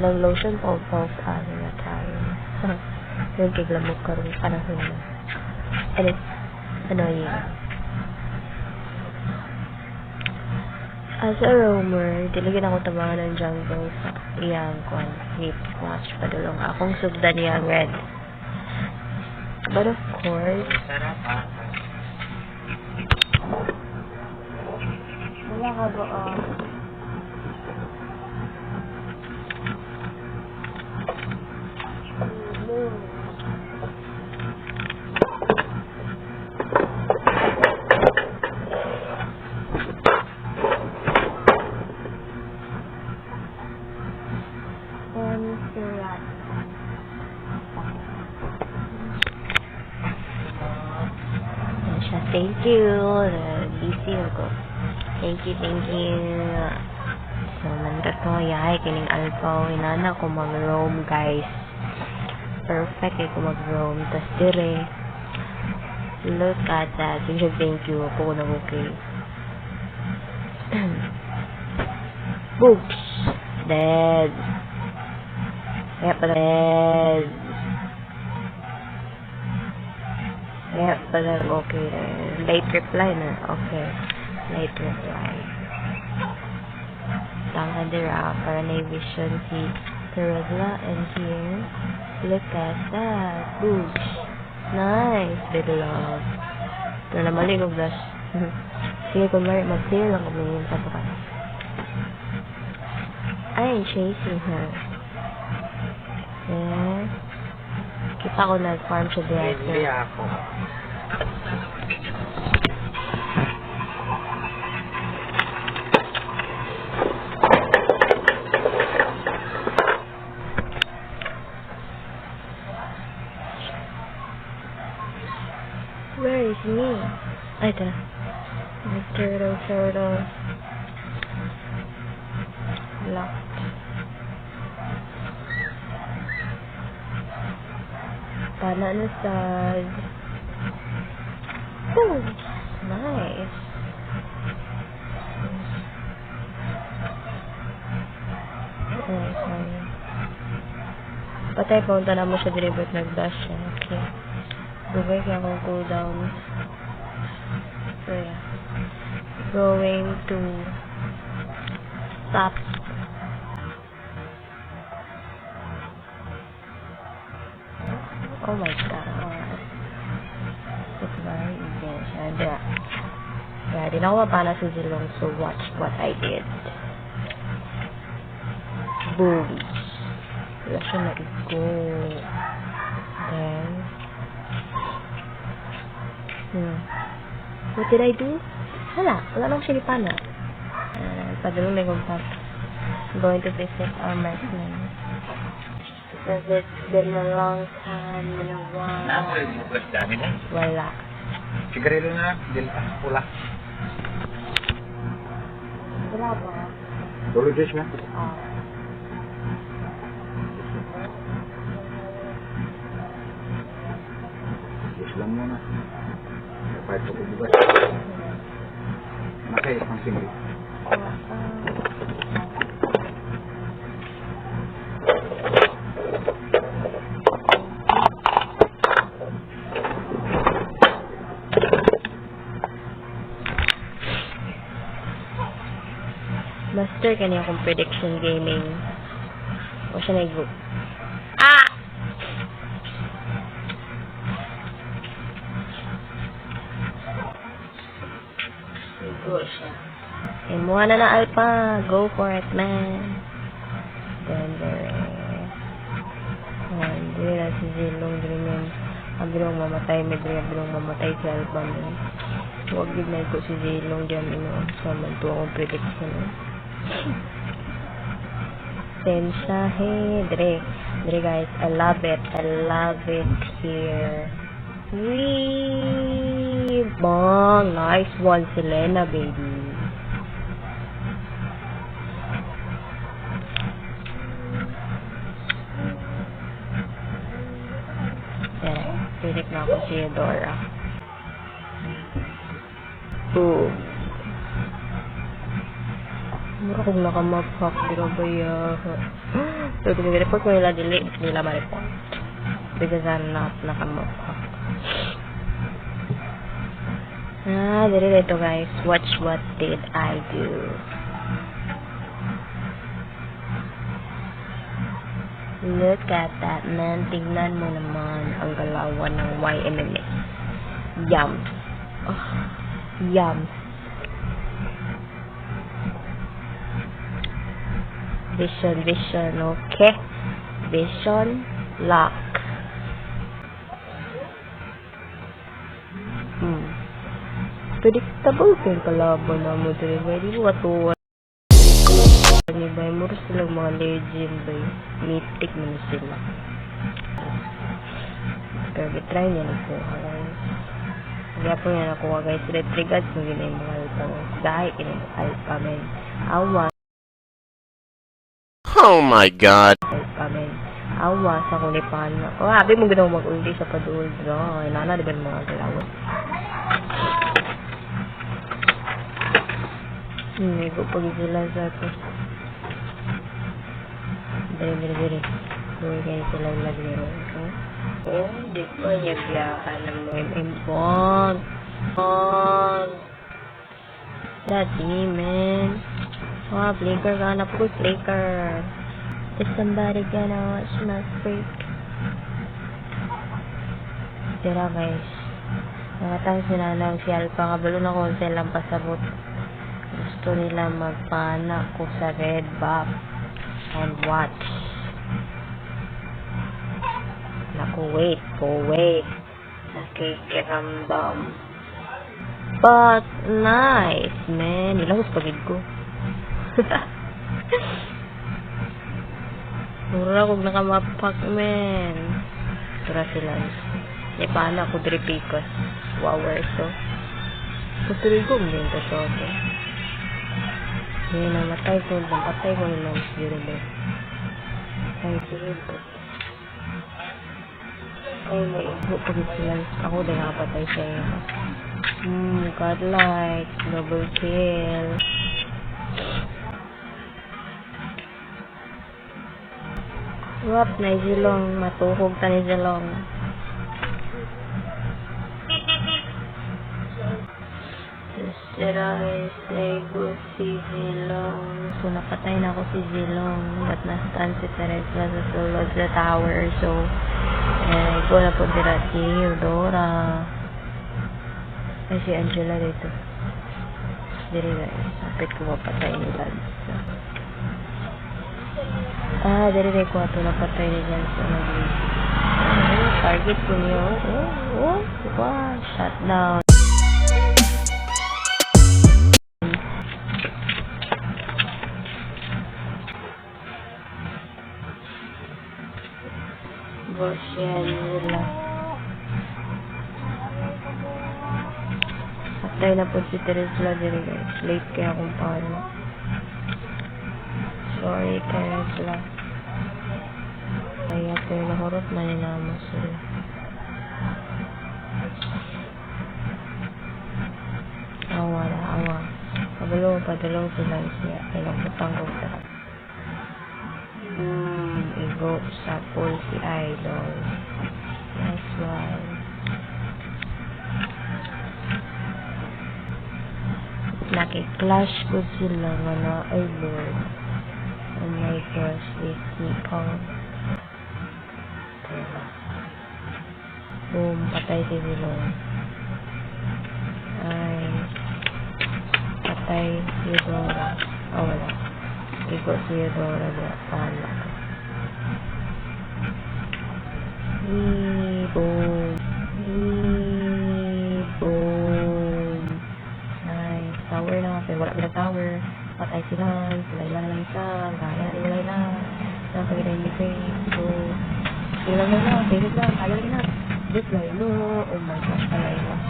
Nag-lotion po na tayo. Yung kiglamok karong panahon na. And it's annoying. As a roamer, dilagyan ako tabangan ng jungle sa iyang hip watch padulong akong sugdan niyang red. But of course, wala ka ba thank you. DC ako. Thank you. So, mandat ko yay kining alpha. Inana ko mag-roam, guys. Perfect ko mag-roam. Tas dire. Look at that. Thank you. Ako na okay. Books. Dead. Yep, dead. Yep, pala okay. Late reply na. Okay. Late reply. Tanga dira para na vision si Perla and here. Look at that. Boosh. Nice. Baby love. Ito na maligog dash. Sige, kung mag-clear lang kung may sa tukas. I'm chasing her. Yeah. Kita ko nag-farm siya director. Hindi ako. Where is me? Ay, ito na. Turtle. Locked. Pana na sad. Oh, nice. Sorry. Patay, punta na mo siya deliver nag-dash siya. Okay. Gawin ka akong cooldown. So, yeah. Going to stop. Oh my god. It's very easy. Yeah, di na ako mapana si Zilong, so watch what I did. Boom. Wala siya na-go. Then, what did I do? Wala nang siya ipana. Padulong na yung going to visit our marksman. Because it's been a long time in a while. Naamoy mo ba dami na? Wala. Sigarilyo na, pula. Wala ba? Tulog dish nga? Dish lang muna. Kapag ko bukas. Nakay, pang singli. Master ka niya akong prediction gaming. O siya nag-group. Go siya. Mukha na alpha. Go for it, man. Then, hindi na si Zilong. Abirong mamatay. May abirong mamatay si alpha. Huwag gignay ko si Zilong dyan. Samanto akong prediction. Sensahe. Dre guys. I love it here. Wee! Bong! Nice one, Selena, baby. Pilik na ako si Dora. Boom. Mura kung nakamapak, dirabaya. So, kung report mo nila, dili nila ma-report. Because I'm not nakamapak. Dili ito guys. Watch what did I do. Look at that, man. Tingnan mo naman ang galawan ng YMMA. Yum. Oh, yum. Vision, okay? Vision, lock. Predictable ko yung kalaban na mo dito. Hindi mo katuwa. Ba, mura silang mga legend ba, mythic mo sila. Pero bitry niya nakuha guys. Kaya po niya nakuha guys. Retrigad mo gina yung mga alpa. Dahil kina yung alpa men. Awa. Oh my god. Alpa men. Awa sa kulipan. Habi mo ginawa mag-uldi sa padul. Inana diba yung mga galawin. Hindi ko pag sila sa ito. Diri. Huwag kayo sila naglaro. Hindi ko niya biyakan ng mga impon. Daddy, man. Flicker ka. Hanap ko flicker. Is somebody gonna watch my freak? Tira guys. Nakatang sinanaw si Alpha. Kabalo na ko silang pasabot. Gusto nila magpana ko sa red box. And watch. Naku, wait. Nakikirambam. But, nice, man. Ilahos pagid ko. Mura kong nakamapak, man. Tura sila. Ipana ko 3 picos. Wow, so. Kutuloy ko, hindi ito soto. Hindi namatay ko. Namatay ko yung lungs during this. Ay, sige po. Ay, may ibo pag sila. Ako din nakapatay siya yun. Godlike. Double kill. Wap, na Zilong. Matuhog ta ni Zilong. Say go si Zilong. So, napatay na ako si Zilong. But na-stand si Teresa sa sulod sa tower. So, go na po dira si Eudora. Ay, si Angela dito. Diri guys. Sapit ko mapatay nila. Diri ko ato napatay nila sa target ko niyo. Wow, shutdown. Bosyan nila. Patay na po si Teresla diri guys. Late kaya akong paano. Sorry Teresla. Kaya pero nahurot na ninamos sila. Awa. Padulong sila siya. Ilang putang ko sa igo sa pool si Idol. Nice one. Naki-clash ko sila nga na ay Lord. Oh my gosh, they keep on. Boom, patay si Zilong. Ay, patay si Eudora. Wala. Igo si Eudora na pala. Boom. Nice. Tower na. Pero wala bilang tower. Patay sila. Sila lang isa. Kaya lang. Nakaganda yung face. So, sila lang. Favorite lang. Kaya lang na. Just like, no. Oh my gosh. Kaya lang.